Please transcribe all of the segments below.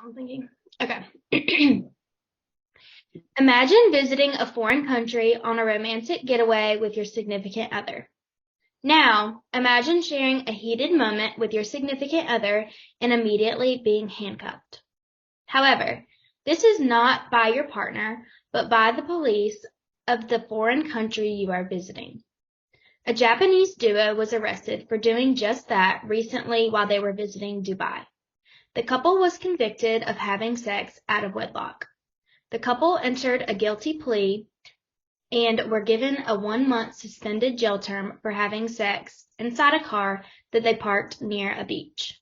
I'm thinking. Okay. Imagine visiting a foreign country on a romantic getaway with your significant other. Now, imagine sharing a heated moment with your significant other and immediately being handcuffed. However, this is not by your partner, but by the police of the foreign country you are visiting. A Japanese duo was arrested for doing just that recently while they were visiting Dubai. The couple was convicted of having sex out of wedlock. The couple entered a guilty plea and were given a 1-month suspended jail term for having sex inside a car that they parked near a beach.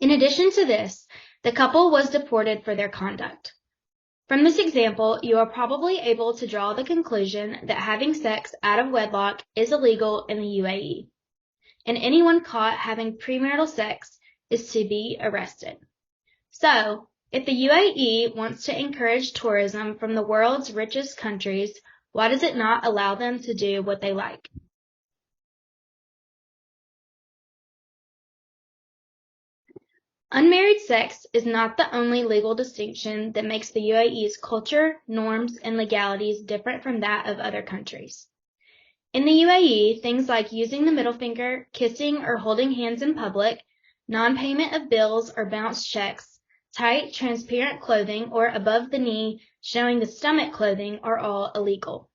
In addition to this, the couple was deported for their conduct. From this example, you are probably able to draw the conclusion that having sex out of wedlock is illegal in the UAE, and anyone caught having premarital sex is to be arrested. So, if the UAE wants to encourage tourism from the world's richest countries, why does it not allow them to do what they like? Unmarried sex is not the only legal distinction that makes the UAE's culture, norms, and legalities different from that of other countries. In the UAE, things like using the middle finger, kissing or holding hands in public, non-payment of bills or bounced checks, tight, transparent clothing or above-the-knee, showing the stomach clothing are all illegal.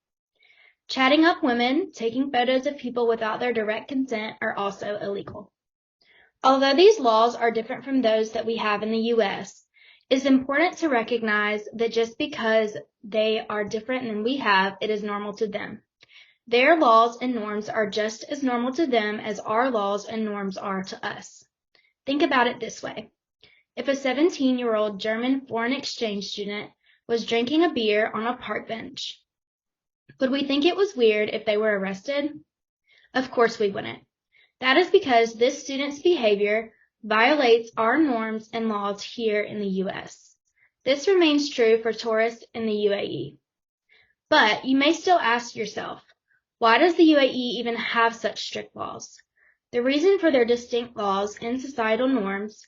Chatting up women, taking photos of people without their direct consent are also illegal. Although these laws are different from those that we have in the U.S., it's important to recognize that just because they are different than we have, it is normal to them. Their laws and norms are just as normal to them as our laws and norms are to us. Think about it this way. If a 17-year-old German foreign exchange student was drinking a beer on a park bench, would we think it was weird if they were arrested? Of course we wouldn't. That is because this student's behavior violates our norms and laws here in the U.S. This remains true for tourists in the UAE. But you may still ask yourself, why does the UAE even have such strict laws? The reason for their distinct laws and societal norms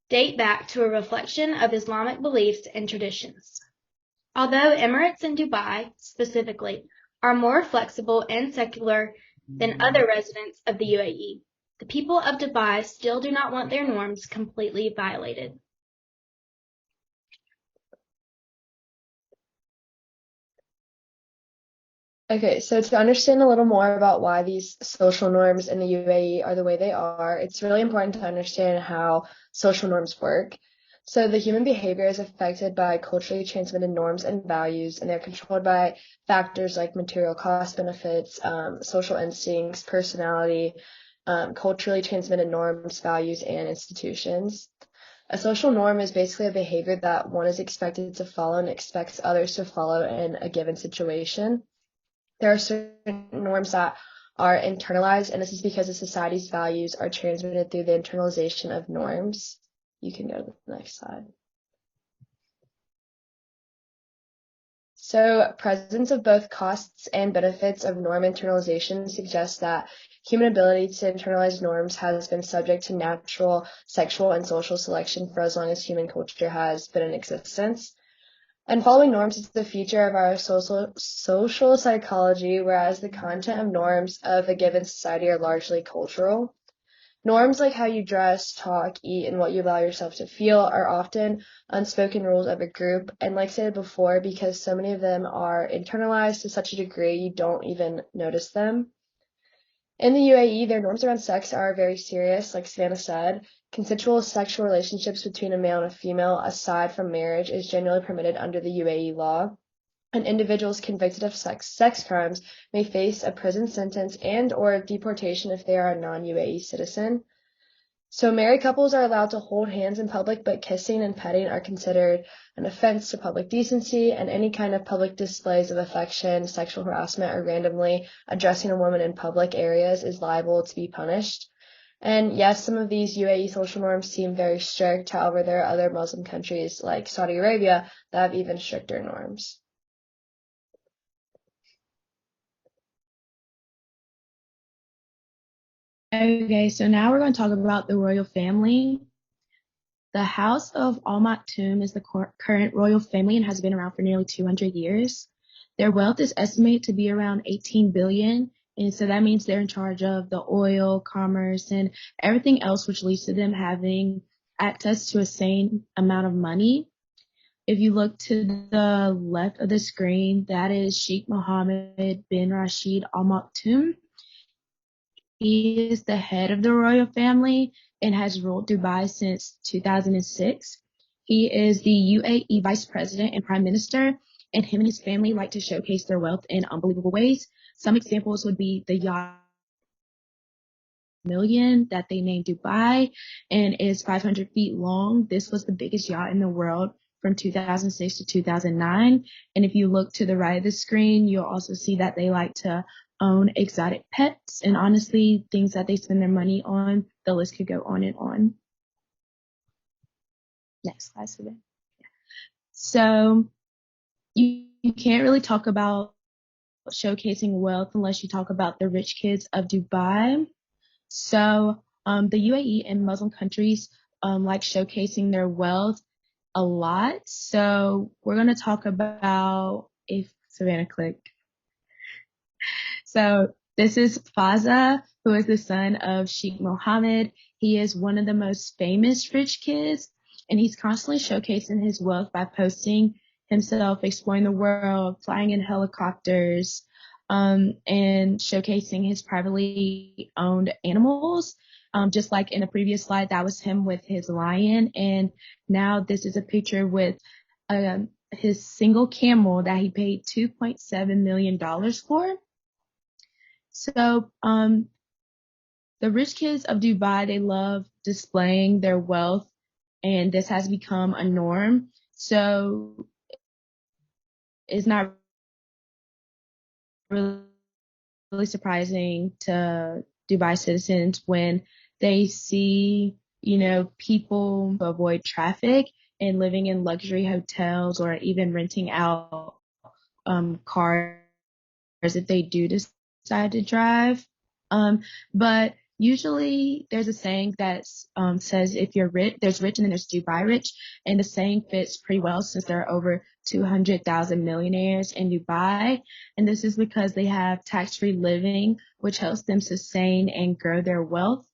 date back to a reflection of Islamic beliefs and traditions. Although Emirates and Dubai, specifically, are more flexible and secular than other residents of the UAE, the people of Dubai still do not want their norms completely violated. Okay, so to understand a little more about why these social norms in the UAE are the way they are, it's really important to understand how social norms work. So the human behavior is affected by culturally transmitted norms and values, and they're controlled by factors like material cost benefits, social instincts, personality, culturally transmitted norms, values, and institutions. A social norm is basically a behavior that one is expected to follow and expects others to follow in a given situation. There are certain norms that are internalized, and this is because the society's values are transmitted through the internalization of norms. You can go to the next slide. So, presence of both costs and benefits of norm internalization suggests that human ability to internalize norms has been subject to natural sexual and social selection for as long as human culture has been in existence. And following norms is the feature of our social psychology, whereas the content of norms of a given society are largely cultural. Norms like how you dress, talk, eat, and what you allow yourself to feel are often unspoken rules of a group, and like said before, because so many of them are internalized to such a degree you don't even notice them. In the UAE, their norms around sex are very serious, like Savannah said. Consensual sexual relationships between a male and a female, aside from marriage, is generally permitted under the UAE law. And individuals convicted of sex crimes may face a prison sentence and or deportation if they are a non-UAE citizen. So married couples are allowed to hold hands in public, but kissing and petting are considered an offense to public decency, and any kind of public displays of affection, sexual harassment, or randomly addressing a woman in public areas is liable to be punished. And yes, some of these UAE social norms seem very strict. However, there are other Muslim countries like Saudi Arabia that have even stricter norms. Okay, so now we're going to talk about the royal family. The House of Al Maktoum is the current royal family and has been around for nearly 200 years. Their wealth is estimated to be around 18 billion, and so that means they're in charge of the oil, commerce, and everything else, which leads to them having access to a sane amount of money. If you look to the left of the screen, that is Sheikh Mohammed bin Rashid Al Maktoum. He is the head of the royal family and has ruled Dubai since 2006. He is the UAE vice president and prime minister, and him and his family like to showcase their wealth in unbelievable ways. Some examples would be the yacht million that they named Dubai and is 500 feet long. This was the biggest yacht in the world from 2006 to 2009. And if you look to the right of the screen, you'll also see that they like to own exotic pets and honestly things that they spend their money on. The list could go on and on. Next slide, Savannah. So you can't really talk about showcasing wealth unless you talk about the rich kids of Dubai. So the UAE and Muslim countries like showcasing their wealth a lot. So we're going to talk about, if Savannah clicked. So this is Faza, who is the son of Sheikh Mohammed. He is one of the most famous rich kids, and he's constantly showcasing his wealth by posting himself exploring the world, flying in helicopters, and showcasing his privately owned animals. Just like in the previous slide, that was him with his lion, and now this is a picture with his single camel that he paid $2.7 million for. So, the rich kids of Dubai, they love displaying their wealth, and this has become a norm. So, it's not really surprising to Dubai citizens when they see, people avoid traffic and living in luxury hotels or even renting out cars if they do decide to drive. But usually there's a saying that says if you're rich, there's rich and then there's Dubai rich. And the saying fits pretty well since there are over 200,000 millionaires in Dubai. And this is because they have tax-free living, which helps them sustain and grow their wealth.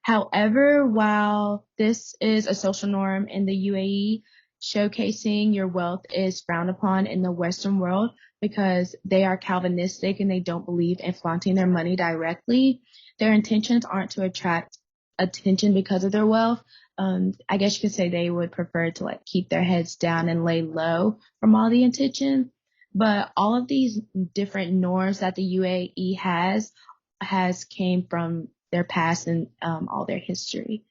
However, while this is a social norm in the UAE, showcasing your wealth is frowned upon in the Western world because they are Calvinistic and they don't believe in flaunting their money directly. Their intentions aren't to attract attention because of their wealth. I guess you could say they would prefer to keep their heads down and lay low from all the attention. But all of these different norms that the UAE has came from their past and all their history.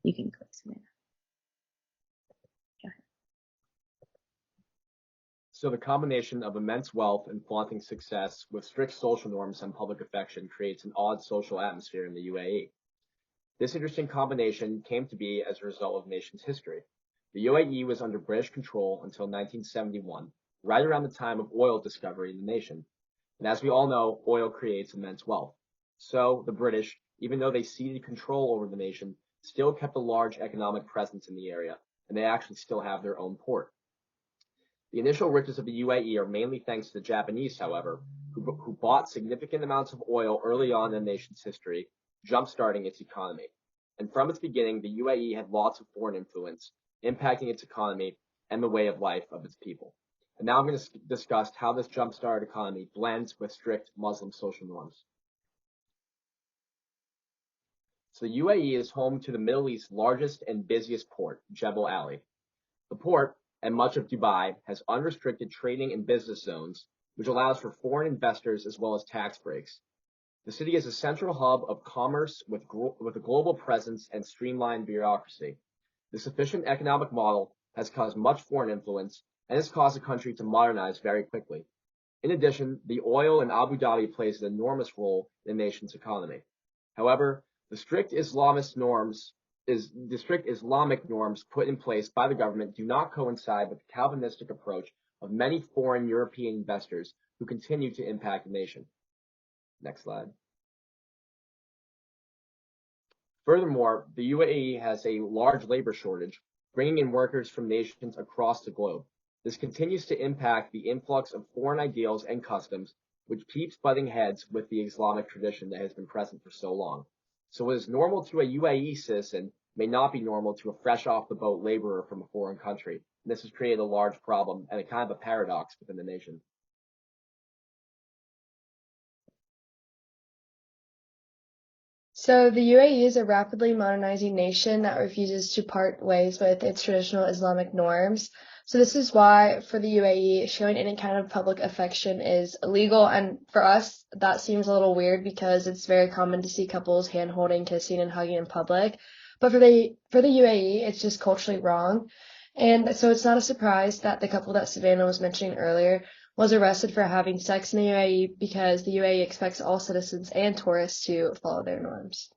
You can click Samantha. So the combination of immense wealth and flaunting success with strict social norms and public affection creates an odd social atmosphere in the UAE. This interesting combination came to be as a result of the nation's history. The UAE was under British control until 1971, right around the time of oil discovery in the nation. And as we all know, oil creates immense wealth. So the British, even though they ceded control over the nation, still kept a large economic presence in the area, and they actually still have their own port. The initial riches of the UAE are mainly thanks to the Japanese, however, who bought significant amounts of oil early on in the nation's history, jump-starting its economy. And from its beginning, the UAE had lots of foreign influence, impacting its economy and the way of life of its people. And now I'm going to discuss how this jump-started economy blends with strict Muslim social norms. So the UAE is home to the Middle East's largest and busiest port, Jebel Ali. The port, and much of Dubai, has unrestricted trading and business zones, which allows for foreign investors as well as tax breaks. The city is a central hub of commerce with a global presence and streamlined bureaucracy. This efficient economic model has caused much foreign influence and has caused the country to modernize very quickly. In addition, the oil in Abu Dhabi plays an enormous role in the nation's economy. However, the strict Islamic norms put in place by the government do not coincide with the Calvinistic approach of many foreign European investors who continue to impact the nation. Next slide. Furthermore, the UAE has a large labor shortage, bringing in workers from nations across the globe. This continues to impact the influx of foreign ideals and customs, which keeps butting heads with the Islamic tradition that has been present for so long. So what is normal to a UAE citizen may not be normal to a fresh off the boat laborer from a foreign country. And this has created a large problem and a kind of a paradox within the nation. So the UAE is a rapidly modernizing nation that refuses to part ways with its traditional Islamic norms. So this is why for the UAE, showing any kind of public affection is illegal. And for us, that seems a little weird because it's very common to see couples hand holding, kissing, and hugging in public. But for the UAE, it's just culturally wrong. And so it's not a surprise that the couple that Savannah was mentioning earlier was arrested for having sex in the UAE because the UAE expects all citizens and tourists to follow their norms.